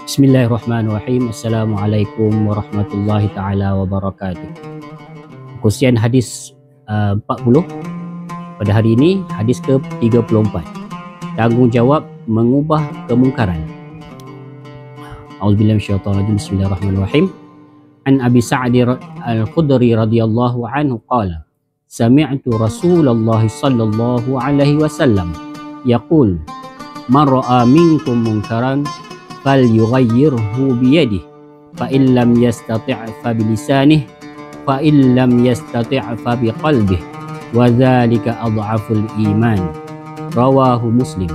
Bismillahirrahmanirrahim. Assalamualaikum warahmatullahi taala wabarakatuh. Kusian hadis 40 pada hari ini, hadis ke-34. Tanggungjawab mengubah kemungkaran. A'udzubillahi minasyaitonir rajim. Bismillahirrahmanirrahim. An Abi Sa'd Al-Khudri radhiyallahu anhu qala sami'tu Rasulullah sallallahu alaihi wasallam yaqul man ra'a minkum munkaran falyughayyirhu biyadihi fa in lam yastati' fa bilisanihi fa in lam yastati' fa biqalbihi wa dzalika adhaful iman. Rawahu Muslim.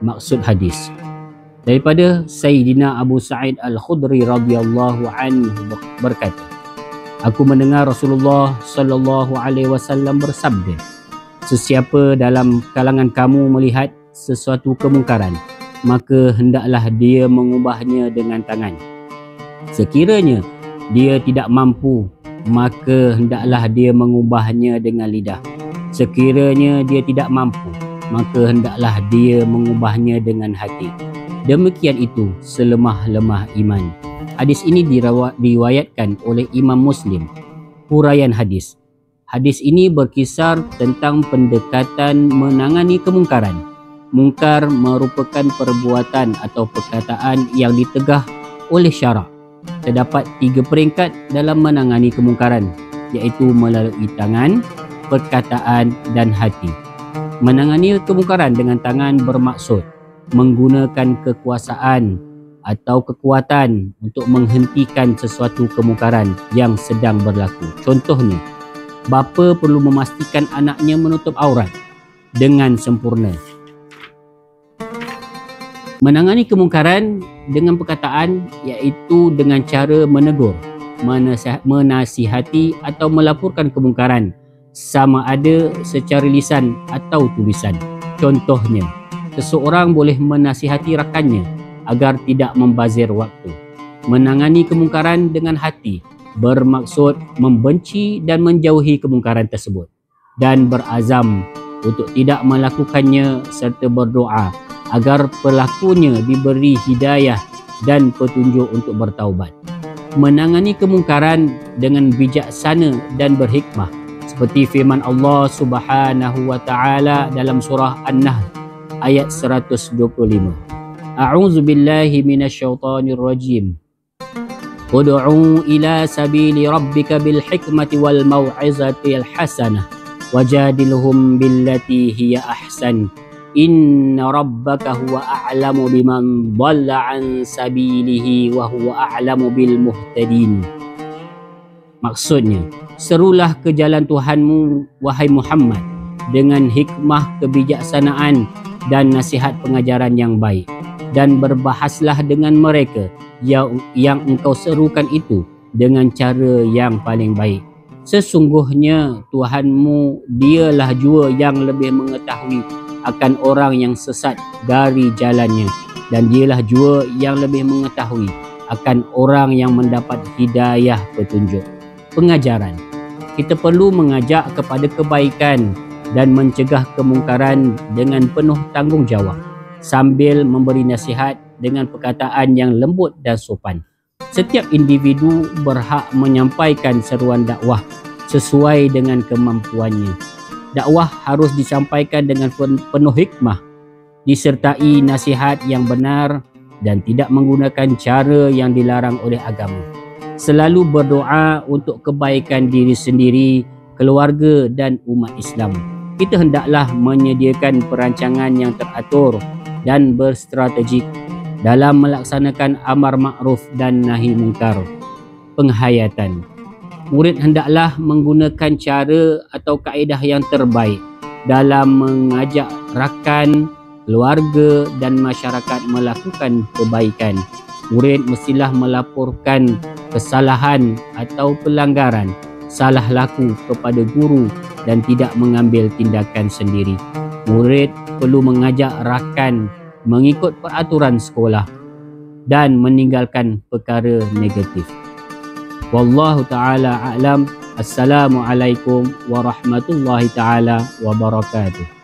Maksud hadis daripada Sayyidina Abu Sa'id Al-Khudri radhiyallahu anhu berkata, aku mendengar Rasulullah sallallahu alaihi wasallam bersabda, sesiapa dalam kalangan kamu melihat sesuatu kemungkaran, maka hendaklah dia mengubahnya dengan tangan. Sekiranya dia tidak mampu, maka hendaklah dia mengubahnya dengan lidah. Sekiranya dia tidak mampu, maka hendaklah dia mengubahnya dengan hati. Demikian itu selemah-lemah iman. Hadis ini diriwayatkan oleh Imam Muslim. Huraian hadis. Hadis ini berkisar tentang pendekatan menangani kemungkaran. Mungkar merupakan perbuatan atau perkataan yang ditegah oleh syarak. Terdapat 3 peringkat dalam menangani kemungkaran, iaitu melalui tangan, perkataan dan hati. Menangani kemungkaran dengan tangan bermaksud menggunakan kekuasaan atau kekuatan untuk menghentikan sesuatu kemungkaran yang sedang berlaku. Contohnya, bapa perlu memastikan anaknya menutup aurat dengan sempurna. Menangani kemungkaran dengan perkataan iaitu dengan cara menegur, menasihati atau melaporkan kemungkaran, sama ada secara lisan atau tulisan. Contohnya, seseorang boleh menasihati rakannya agar tidak membazir waktu. Menangani kemungkaran dengan hati bermaksud membenci dan menjauhi kemungkaran tersebut dan berazam untuk tidak melakukannya serta berdoa agar pelakunya diberi hidayah dan petunjuk untuk bertaubat. Menangani kemungkaran dengan bijaksana dan berhikmah seperti firman Allah Subhanahu wa taala dalam surah An-Nahl ayat 125. A'udzu billahi minasyaitonir rajim. Ud'u ila sabili rabbika bil hikmati wal mau'izatil hasanah wajadilhum billati hiya ahsan. Inna rabbaka huwa a'lamu biman dhalla an sabilihi wa huwa a'lamu bil muhtadin. Maksudnya, serulah ke jalan Tuhanmu wahai Muhammad dengan hikmah, kebijaksanaan dan nasihat pengajaran yang baik, dan berbahaslah dengan mereka yang engkau serukan itu dengan cara yang paling baik. Sesungguhnya Tuhanmu dialah jua yang lebih mengetahui akan orang yang sesat dari jalannya, dan dialah jua yang lebih mengetahui akan orang yang mendapat hidayah petunjuk. Pengajaran. Kita perlu mengajak kepada kebaikan dan mencegah kemungkaran dengan penuh tanggungjawab sambil memberi nasihat dengan perkataan yang lembut dan sopan. Setiap individu berhak menyampaikan seruan dakwah sesuai dengan kemampuannya. Dakwah harus disampaikan dengan penuh hikmah, disertai nasihat yang benar dan tidak menggunakan cara yang dilarang oleh agama. Selalu berdoa untuk kebaikan diri sendiri, keluarga dan umat Islam. Kita hendaklah menyediakan perancangan yang teratur dan berstrategik dalam melaksanakan amar makruf dan nahi mungkar. Penghayatan. Murid hendaklah menggunakan cara atau kaedah yang terbaik dalam mengajak rakan, keluarga dan masyarakat melakukan kebaikan. Murid mestilah melaporkan kesalahan atau pelanggaran, salah laku kepada guru dan tidak mengambil tindakan sendiri. Murid perlu mengajak rakan mengikut peraturan sekolah dan meninggalkan perkara negatif. Wallahu ta'ala a'lam. Assalamualaikum warahmatullahi ta'ala wabarakatuh.